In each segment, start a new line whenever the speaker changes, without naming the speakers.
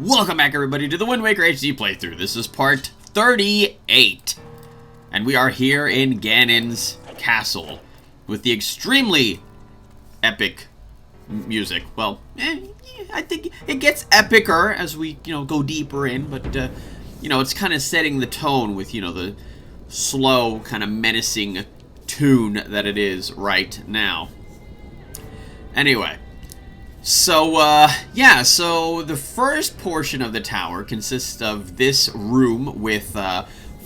Welcome back, everybody, to the Wind Waker HD playthrough. This is part 38. And we are here in Ganon's castle with the extremely epic music. Well, I think it gets epicer as we, go deeper in, but, it's kind of setting the tone with, the slow, kind of menacing tune that it is right now. Anyway. So, so the first portion of the tower consists of this room with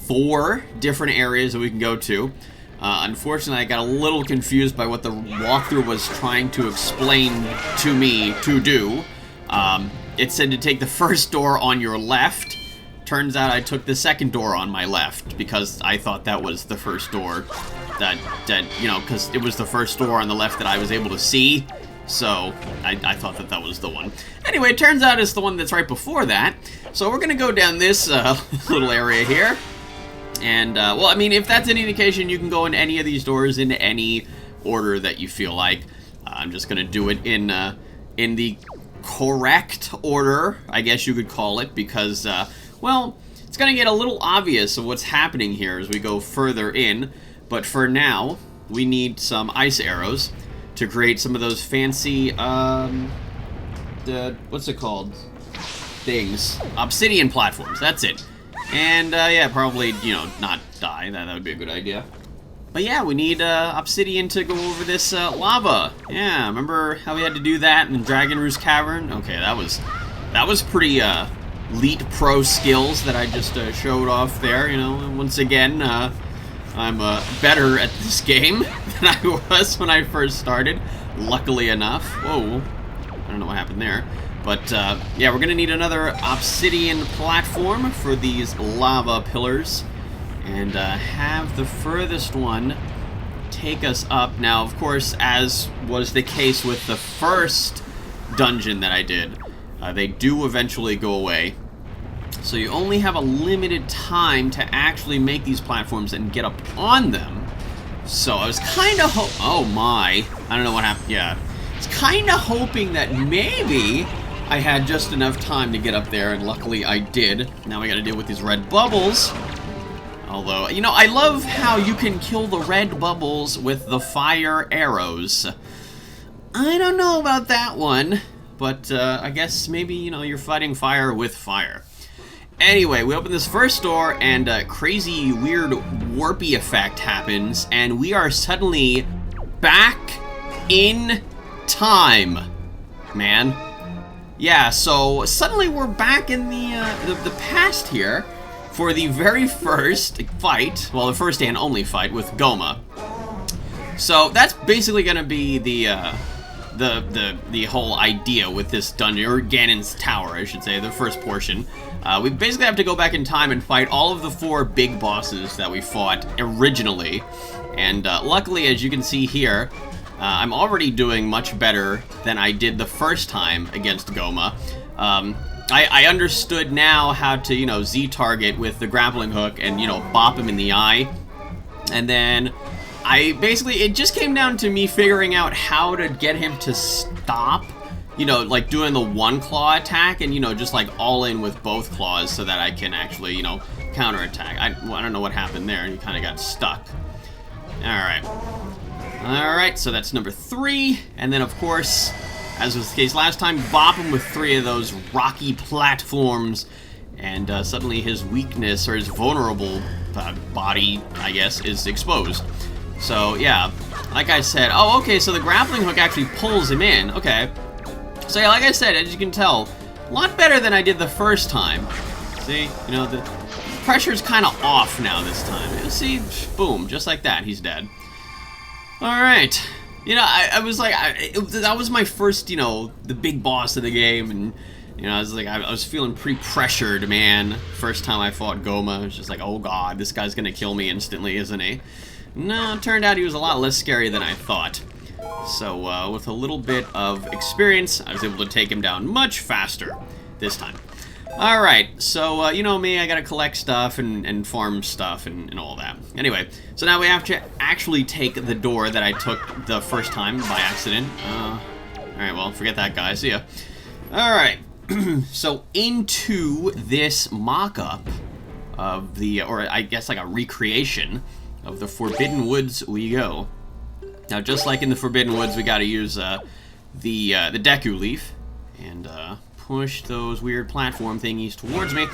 4 different areas that we can go to. Unfortunately, I got a little confused by what the walkthrough was trying to explain to me to do. It said to take the first door on your left. Turns out I took the second door on my left because I thought that was the first door that because it was the first door on the left that I was able to see. So, I thought that was the one. Anyway, it turns out it's the one that's right before that. So we're going to go down this little area here. And, well, I mean, if that's any indication, you can go in any of these doors in any order that you feel like. I'm just going to do it in the correct order, I guess you could call it, because, well, it's going to get a little obvious of what's happening here as we go further in. But for now, we need some ice arrows to create some of those fancy, what's it called? Things. Obsidian platforms, that's it. And, yeah, probably, not die. That would be a good idea. But yeah, we need, obsidian to go over this, lava. Yeah, remember how we had to do that in Dragon Roost Cavern? Okay, that was pretty, elite pro skills that I just, showed off there, Once again, I'm better at this game than I was when I first started, luckily enough. Whoa, I don't know what happened there. But, yeah, we're going to need another obsidian platform for these lava pillars. And have the furthest one take us up. Now, of course, as was the case with the first dungeon that I did, they do eventually go away. So you only have a limited time to actually make these platforms and get up on them. So I was kind of oh my, I don't know what happened. Yeah, it's kind of hoping that maybe I had just enough time to get up there, and luckily I did. Now we got to deal with these red bubbles. Although, I love how you can kill the red bubbles with the fire arrows. I don't know about that one, but I guess maybe, you're fighting fire with fire. Anyway, we open this first door, and a crazy, weird, warpy effect happens, and we are suddenly back in time, man. Yeah, so suddenly we're back in the past here for the very first fight, well, the first and only fight with Gohma. So that's basically gonna be the whole idea with this dungeon, or Ganon's Tower, I should say, the first portion. We basically have to go back in time and fight all of the 4 big bosses that we fought originally. And luckily, as you can see here, I'm already doing much better than I did the first time against Gohma. I understood now how to, Z-target with the grappling hook and, bop him in the eye. And then it just came down to me figuring out how to get him to stop, like doing the one claw attack and, just like all in with both claws so that I can actually, counterattack. I don't know what happened there. He kind of got stuck. Alright, so that's number 3. And then, of course, as was the case last time, bop him with 3 of those rocky platforms. And suddenly his weakness, or his vulnerable body, I guess, is exposed. So, yeah, like I said, oh, okay, so the grappling hook actually pulls him in, okay. So, yeah, like I said, as you can tell, a lot better than I did the first time. See, the pressure's kind of off now this time. See, boom, just like that, he's dead. Alright, I was like, that was my first, the big boss of the game, and, I was like, I was feeling pretty pressured, man. First time I fought Gohma, I was just like, oh god, this guy's gonna kill me instantly, isn't he? No, it turned out he was a lot less scary than I thought. So, with a little bit of experience, I was able to take him down much faster this time. Alright, so, you know me, I gotta collect stuff and farm stuff and all that. Anyway, so now we have to actually take the door that I took the first time by accident. Alright, well, forget that guy, see ya. Alright, So into this mock-up of the, or I guess like a recreation of the Forbidden Woods we go. Now, just like in the Forbidden Woods, we got to use the Deku Leaf and push those weird platform thingies towards me.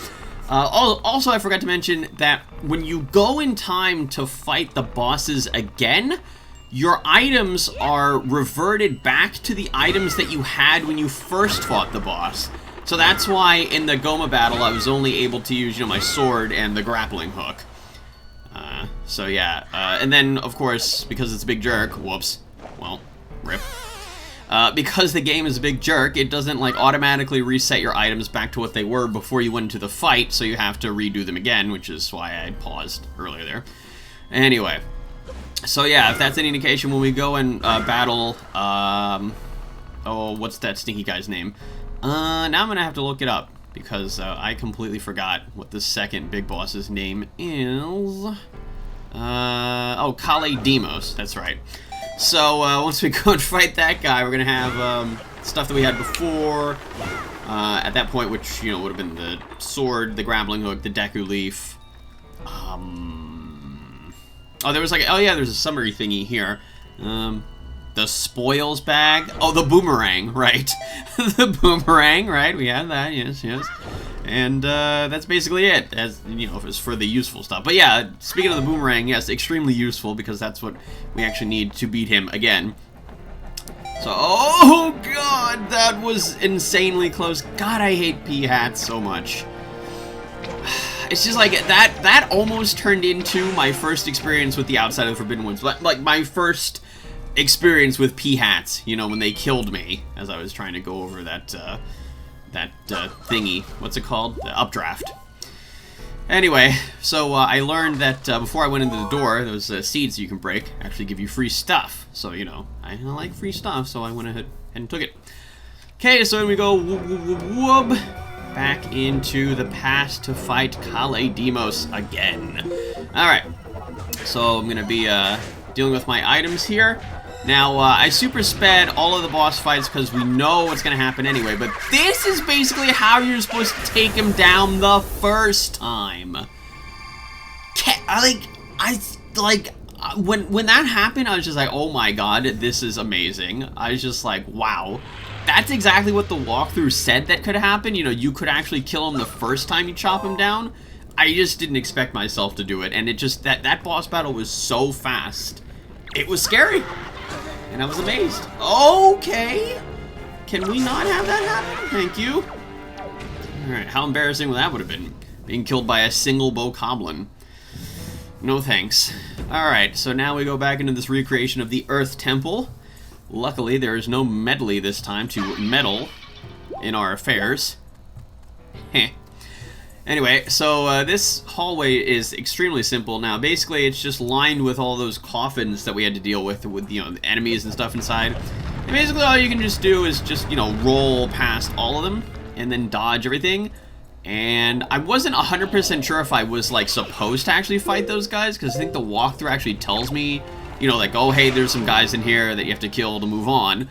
Also, I forgot to mention that when you go in time to fight the bosses again, your items are reverted back to the items that you had when you first fought the boss. So that's why in the Goma battle, I was only able to use, my sword and the grappling hook. So yeah, and then, of course, because it's a big jerk, whoops, well, rip. Because the game is a big jerk, it doesn't, like, automatically reset your items back to what they were before you went into the fight, so you have to redo them again, which is why I paused earlier there. Anyway, so yeah, if that's any indication, when we go and battle, oh, what's that stinky guy's name? Now I'm gonna have to look it up, because I completely forgot what the second big boss's name is. Oh, Kalle Demos, that's right. So, once we go and fight that guy, we're gonna have, stuff that we had before, at that point, which, would have been the sword, the grappling hook, the Deku Leaf, oh, there was like, oh yeah, there's a summary thingy here, the spoils bag, oh, the boomerang, right, the boomerang, right, we had that, yes, and, that's basically it, as, it's for the useful stuff. But yeah, speaking of the boomerang, yes, extremely useful, because that's what we actually need to beat him again. So, oh god, that was insanely close. God, I hate P-hats so much. It's just like, that almost turned into my first experience with the outside of the Forbidden Woods. Like, my first experience with P-hats, when they killed me, as I was trying to go over that thingy. What's it called? The updraft. Anyway, so I learned that before I went into the door, those seeds you can break actually give you free stuff. So, I like free stuff, so I went ahead and took it. Okay, so then we go whoop, back into the past to fight Kalle Demos again. Alright, so I'm going to be dealing with my items here. Now, I super sped all of the boss fights because we know what's going to happen anyway, but this is basically how you're supposed to take him down the first time. When that happened, I was just like, oh my god, this is amazing. I was just like, wow. That's exactly what the walkthrough said that could happen. You could actually kill him the first time you chop him down. I just didn't expect myself to do it, and it just, that boss battle was so fast. It was scary. And I was amazed. Okay. Can we not have that happen? Thank you. Alright, how embarrassing that would have been. Being killed by a single bokoblin. No thanks. Alright, so now we go back into this recreation of the Earth Temple. Luckily, there is no medley this time to meddle in our affairs. Heh. Anyway, so this hallway is extremely simple now. Basically, it's just lined with all those coffins that we had to deal with the enemies and stuff inside. And basically, all you can just do is just, roll past all of them and then dodge everything. And I wasn't 100% sure if I was, like, supposed to actually fight those guys, because I think the walkthrough actually tells me, like, oh, hey, there's some guys in here that you have to kill to move on.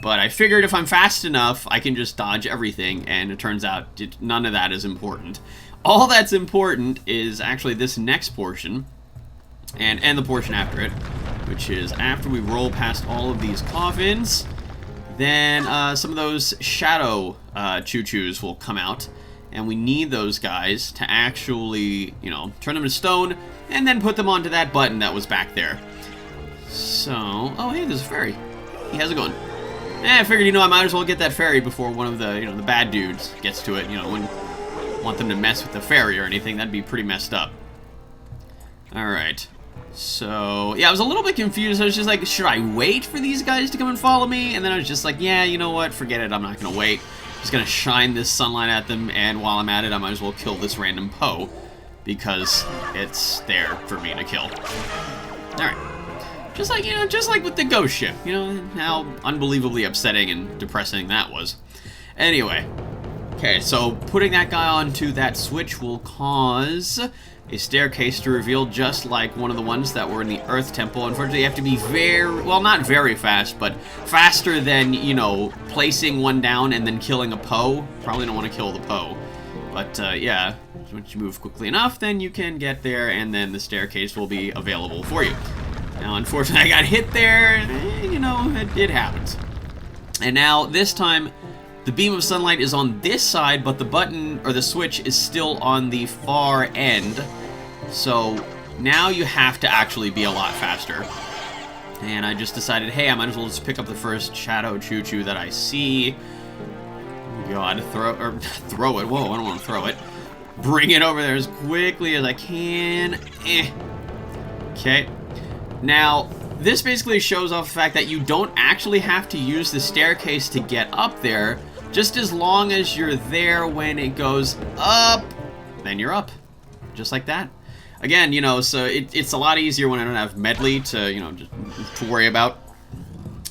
But I figured if I'm fast enough, I can just dodge everything, and it turns out none of that is important. All that's important is actually this next portion, and the portion after it, which is after we roll past all of these coffins, then some of those shadow choo-choos will come out, and we need those guys to actually, turn them to stone, and then put them onto that button that was back there. So, oh hey, there's a fairy. Hey, how's it going? I figured, I might as well get that fairy before one of the, the bad dudes gets to it. Wouldn't want them to mess with the fairy or anything. That'd be pretty messed up. Alright. So, yeah, I was a little bit confused. I was just like, should I wait for these guys to come and follow me? And then I was just like, yeah, you know what? Forget it. I'm not going to wait. I'm just going to shine this sunlight at them, and while I'm at it, I might as well kill this random Poe, because it's there for me to kill. Alright. Just like with the ghost ship, how unbelievably upsetting and depressing that was. Anyway, Okay, so putting that guy onto that switch will cause a staircase to reveal just like one of the ones that were in the Earth Temple. Unfortunately, you have to be very, well, not very fast, but faster than, you know, placing one down and then killing a Poe. Probably don't want to kill the Poe. But, yeah, once you move quickly enough, then you can get there, and then the staircase will be available for you. Now, unfortunately, I got hit there. You know, it happens. And now, this time, the beam of sunlight is on this side, but the button, or the switch, is still on the far end. So, now you have to actually be a lot faster. And I just decided, hey, I might as well just pick up the first Shadow Choo-Choo that I see. Oh God, throw it. Whoa, I don't want to throw it. Bring it over there as quickly as I can. Okay. Now, this basically shows off the fact that you don't actually have to use the staircase to get up there. Just as long as you're there when it goes up, then you're up. Just like that. Again, you know, so it's a lot easier when I don't have medley to, you know, just to worry about.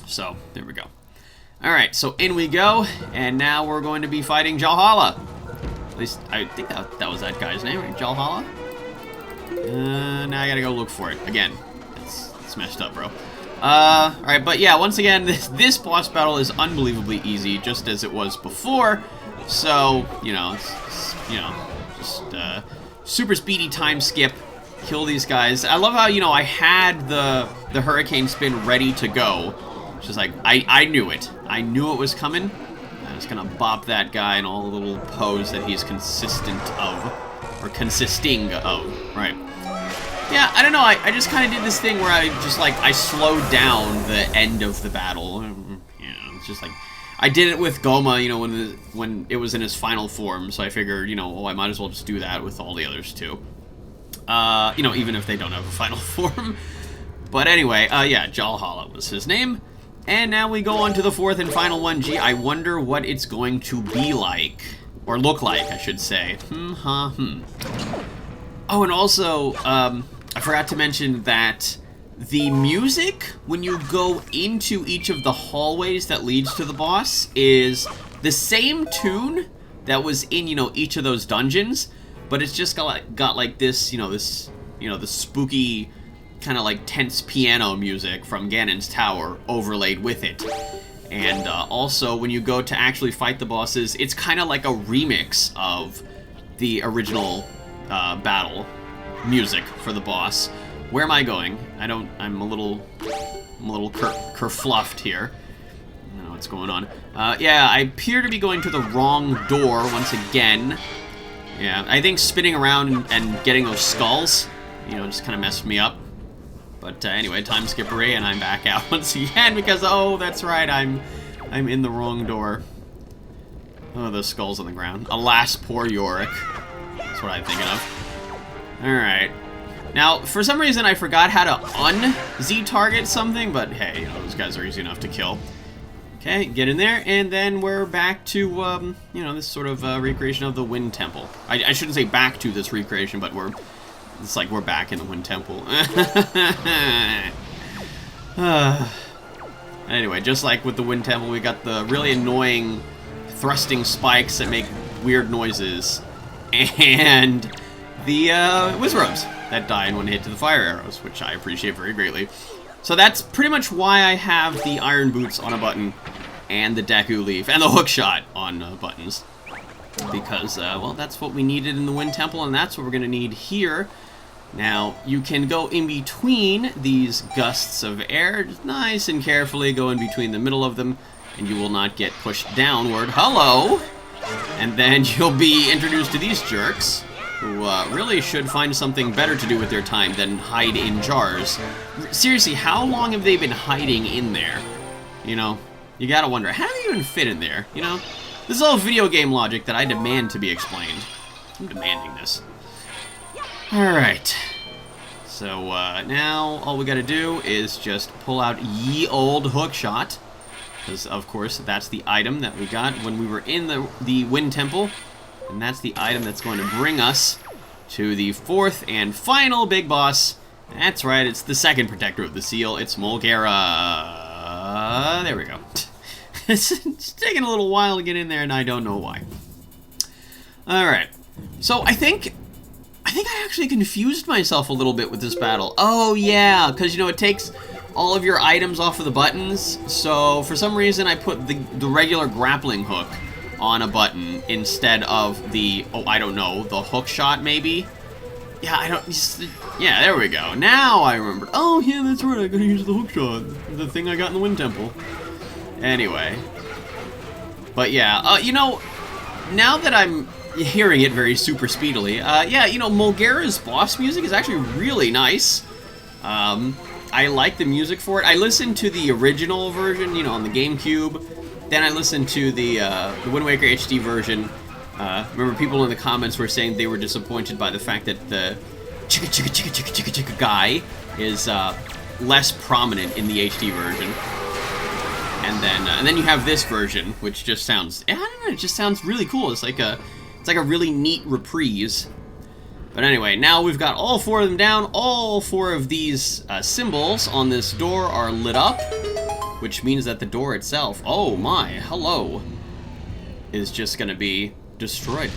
So, there we go. Alright, so in we go, and now we're going to be fighting Jalhalla. At least, I think that was that guy's name, right? Jalhalla? Now I gotta go look for it. Again, it's messed up, bro. Alright, but yeah, once again, this boss battle is unbelievably easy, just as it was before. So, you know, just super speedy time skip, kill these guys. I love how, you know, I had the hurricane spin ready to go. Just like, I knew it. I knew it was coming. I was gonna bop that guy in all the little pose that he's consistent of. Or consisting of, right. Yeah, I don't know, I just kind of did this thing where I just, like, I slowed down the end of the battle. You know, it's just like, I did it with Goma, you know, when it was in his final form, so I figured, you know, oh, I might as well just do that with all the others, too. You know, even if they don't have a final form. But anyway, yeah, Jalhalla was his name. And now we go on to the fourth and final one. Gee, I wonder what it's going to be like. Or look like, I should say. Oh, and also, I forgot to mention that the music, when you go into each of the hallways that leads to the boss, is the same tune that was in, you know, each of those dungeons, but it's just got like this, the spooky, kind of like tense piano music from Ganon's Tower overlaid with it. And also, when you go to actually fight the bosses, it's kind of like a remix of the original battle music for the boss. Where am I going? I'm a little kerfluffed here. I don't know what's going on. Yeah, I appear to be going to the wrong door once again. Yeah, I think spinning around and getting those skulls, you know, just kind of messed me up. But anyway, time skippery, and I'm back out once again because, oh, that's right, I'm in the wrong door. Oh, those skulls on the ground. Alas, poor Yorick. That's what I'm thinking of. Alright. Now, for some reason, I forgot how to un-Z-target something, but hey, you know, those guys are easy enough to kill. Okay, get in there, and then we're back to, you know, this sort of recreation of the Wind Temple. I shouldn't say back to this recreation, but it's like we're back in the Wind Temple. Anyway, just like with the Wind Temple, we got the really annoying thrusting spikes that make weird noises, and the Wizrobes that die in one hit to the fire arrows, which I appreciate very greatly. So that's pretty much why I have the Iron Boots on a button, and the Deku Leaf, and the Hookshot on buttons. Because, well, that's what we needed in the Wind Temple, and that's what we're going to need here. Now, you can go in between these gusts of air, just nice and carefully go in between the middle of them, and you will not get pushed downward. Hello! And then you'll be introduced to these jerks, who really should find something better to do with their time than hide in jars. Seriously, how long have they been hiding in there? You know, you gotta wonder, how do they even fit in there, you know? This is all video game logic that I demand to be explained. I'm demanding this. Alright. So, now all we gotta do is just pull out ye old Hookshot. Because, of course, that's the item that we got when we were in the Wind Temple. And that's the item that's going to bring us to the fourth and final big boss. That's right, it's the second protector of the seal. It's Molgera. There we go. It's taking a little while to get in there, and I don't know why. Alright. So, I think I actually confused myself a little bit with this battle. Oh, yeah, because, you know, it takes all of your items off of the buttons. So, for some reason, I put the regular grappling hook on a button instead of the, oh, I don't know, the hook shot, maybe? Yeah, I don't, yeah, there we go. Now I remember. Oh, yeah, that's right, I gotta use the hook shot. The thing I got in the Wind Temple. Anyway. But yeah, you know, now that I'm hearing it very super speedily, yeah, you know, Molgera's boss music is actually really nice. I like the music for it. I listened to the original version, you know, on the GameCube. Then I listened to the Wind Waker HD version. Remember, people in the comments were saying they were disappointed by the fact that the chicka chicka chicka chicka chicka chicka guy is less prominent in the HD version. And then you have this version, which just sounds, I don't know, it just sounds really cool. It's like a really neat reprise. But anyway, now we've got all 4 of them down. All 4 of these symbols on this door are lit up, which means that the door itself, oh my, hello, is just gonna be destroyed.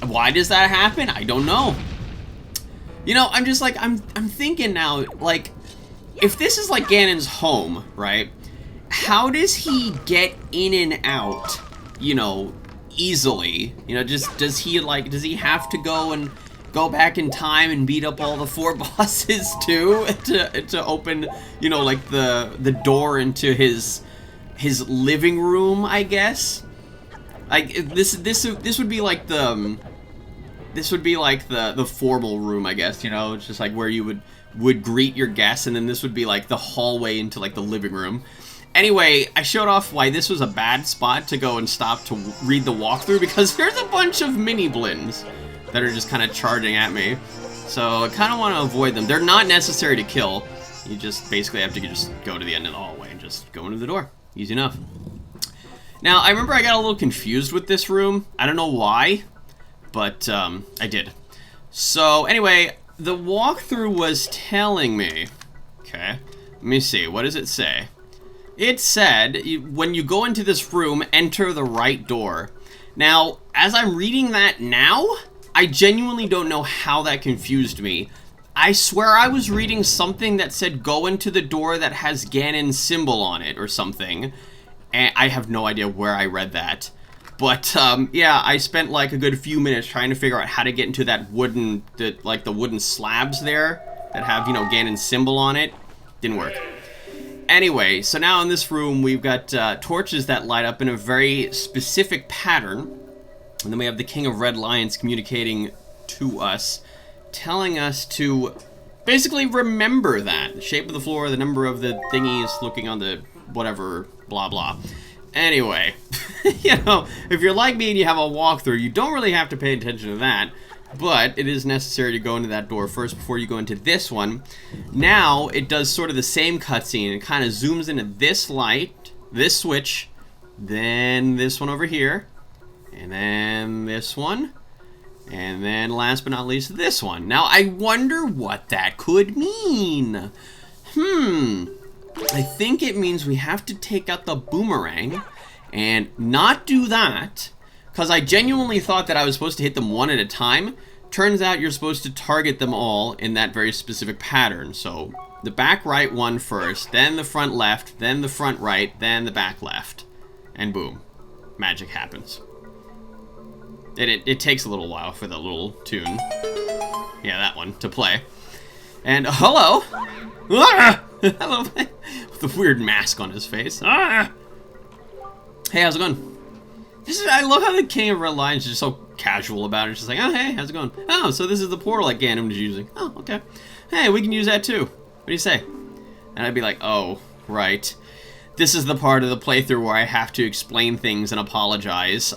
Why does that happen? I don't know. You know, I'm just like, I'm thinking now, like, if this is like Ganon's home, right? How does he get in and out, you know, easily? You know, just does he have to go back in time and beat up all the 4 bosses too to open, you know, like the door into his living room, I guess? Like this would be like the formal room, I guess, you know, it's just like where you would greet your guests, and then this would be like the hallway into like the living room. Anyway, I showed off why this was a bad spot to go and stop to read the walkthrough, because there's a bunch of mini blins that are just kind of charging at me. So I kind of want to avoid them. They're not necessary to kill. You just basically have to just go to the end of the hallway and just go into the door. Easy enough. Now, I remember I got a little confused with this room. I don't know why, but I did. So anyway, the walkthrough was telling me, okay, let me see, what does it say? It said, when you go into this room, enter the right door. Now, as I'm reading that now, I genuinely don't know how that confused me. I swear I was reading something that said go into the door that has Ganon's symbol on it or something. And I have no idea where I read that. But, yeah, I spent like a good few minutes trying to figure out how to get into that wooden, the wooden slabs there that have, you know, Ganon's symbol on it. Didn't work. Anyway, so now in this room we've got torches that light up in a very specific pattern. And then we have the King of Red Lions communicating to us, telling us to basically remember that. The shape of the floor, the number of the thingies looking on the whatever, blah blah. Anyway, you know, if you're like me and you have a walkthrough, you don't really have to pay attention to that. But it is necessary to go into that door first before you go into this one. Now, it does sort of the same cutscene. It kind of zooms into this light, this switch, then this one over here, and then this one, and then last but not least, this one. Now, I wonder what that could mean. I think it means we have to take out the boomerang and not do that, because I genuinely thought that I was supposed to hit them one at a time. Turns out you're supposed to target them all in that very specific pattern. So the back right one first, then the front left, then the front right, then the back left. And boom, magic happens. It takes a little while for the little tune. Yeah, that one, to play. And hello! Ah! Hello! With a weird mask on his face. Ah! Hey, how's it going? I love how the King of Red Lions is just so casual about it. It's just like, oh, hey, how's it going? Oh, so this is the portal that Ganon was using. Oh, okay. Hey, we can use that too. What do you say? And I'd be like, oh, right. This is the part of the playthrough where I have to explain things and apologize.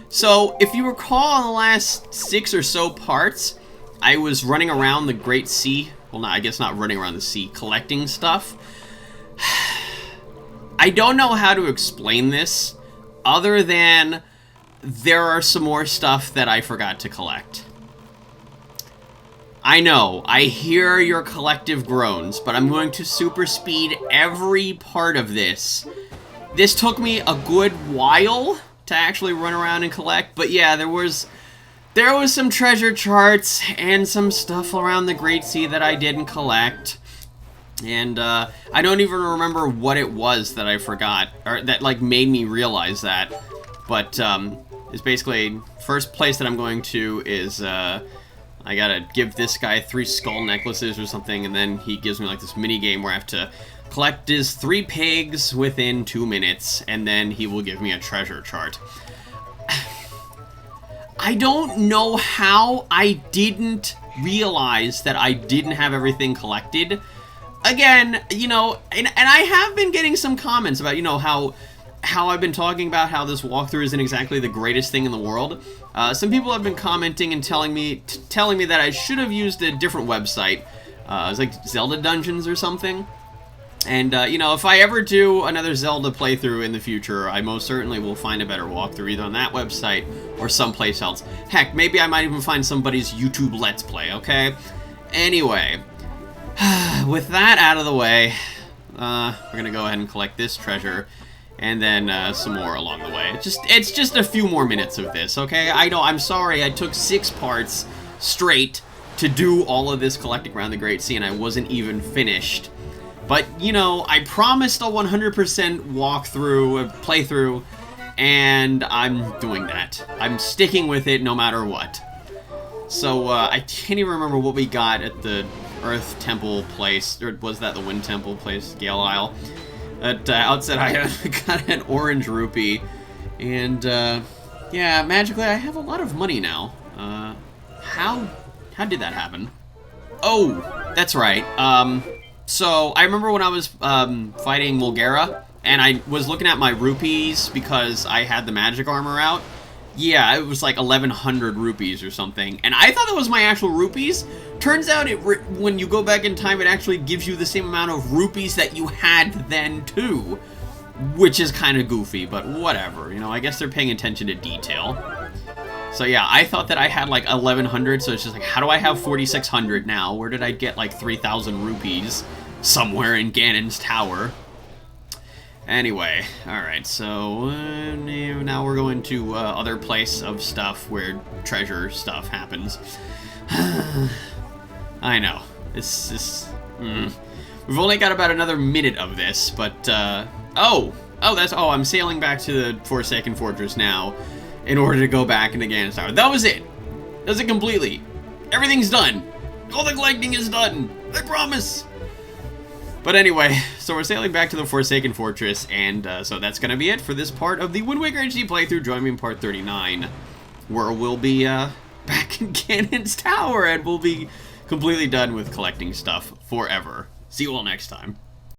So, if you recall in the last 6 or so parts, I was running around the Great Sea. Well, I guess not running around the sea, collecting stuff. I don't know how to explain this, other than there are some more stuff that I forgot to collect. I know, I hear your collective groans, but I'm going to super speed every part of this. This took me a good while to actually run around and collect. But yeah, there was some treasure charts and some stuff around the Great Sea that I didn't collect. And I don't even remember what it was that I forgot, or that like made me realize that. But it's basically, first place that I'm going to is I gotta give this guy 3 skull necklaces or something, and then he gives me like this mini game where I have to collect his 3 pigs within 2 minutes, and then he will give me a treasure chart. I don't know how I didn't realize that I didn't have everything collected. Again, you know, and I have been getting some comments about, you know, how I've been talking about how this walkthrough isn't exactly the greatest thing in the world. Some people have been commenting and telling me that I should have used a different website. It was like Zelda Dungeons or something. And, you know, if I ever do another Zelda playthrough in the future, I most certainly will find a better walkthrough either on that website or someplace else. Heck, maybe I might even find somebody's YouTube Let's Play, okay? Anyway, with that out of the way, we're gonna go ahead and collect this treasure, and then some more along the way. It's just a few more minutes of this, okay? I know, I'm sorry, I took 6 parts straight to do all of this collecting around the Great Sea, and I wasn't even finished. But, you know, I promised a 100% walkthrough, playthrough, and I'm doing that. I'm sticking with it no matter what. So, I can't even remember what we got at the Earth Temple place, or was that the Wind Temple place, Gale Isle? At outset, I got an orange rupee, and, yeah, magically, I have a lot of money now. How did that happen? Oh, that's right, so, I remember when I was fighting Molgera, and I was looking at my rupees because I had the magic armor out. Yeah, it was like 1,100 rupees or something, and I thought that was my actual rupees. Turns out, when you go back in time, it actually gives you the same amount of rupees that you had then, too. Which is kind of goofy, but whatever. You know, I guess they're paying attention to detail. So yeah, I thought that I had like 1,100, so it's just like, how do I have 4,600 now? Where did I get like 3,000 rupees? Somewhere in Ganon's tower. Anyway, alright, so now we're going to other place of stuff where treasure stuff happens. I know, we've only got about another minute of this, but, I'm sailing back to the Forsaken Fortress now, in order to go back into Ganon's Tower. That was it! That was it completely. Everything's done! All the collecting is done! I promise! But anyway, so we're sailing back to the Forsaken Fortress, and so that's gonna be it for this part of the Wind Waker HD playthrough. Join me in part 39, where we'll be back in Ganon's Tower, and we'll be completely done with collecting stuff forever. See you all next time.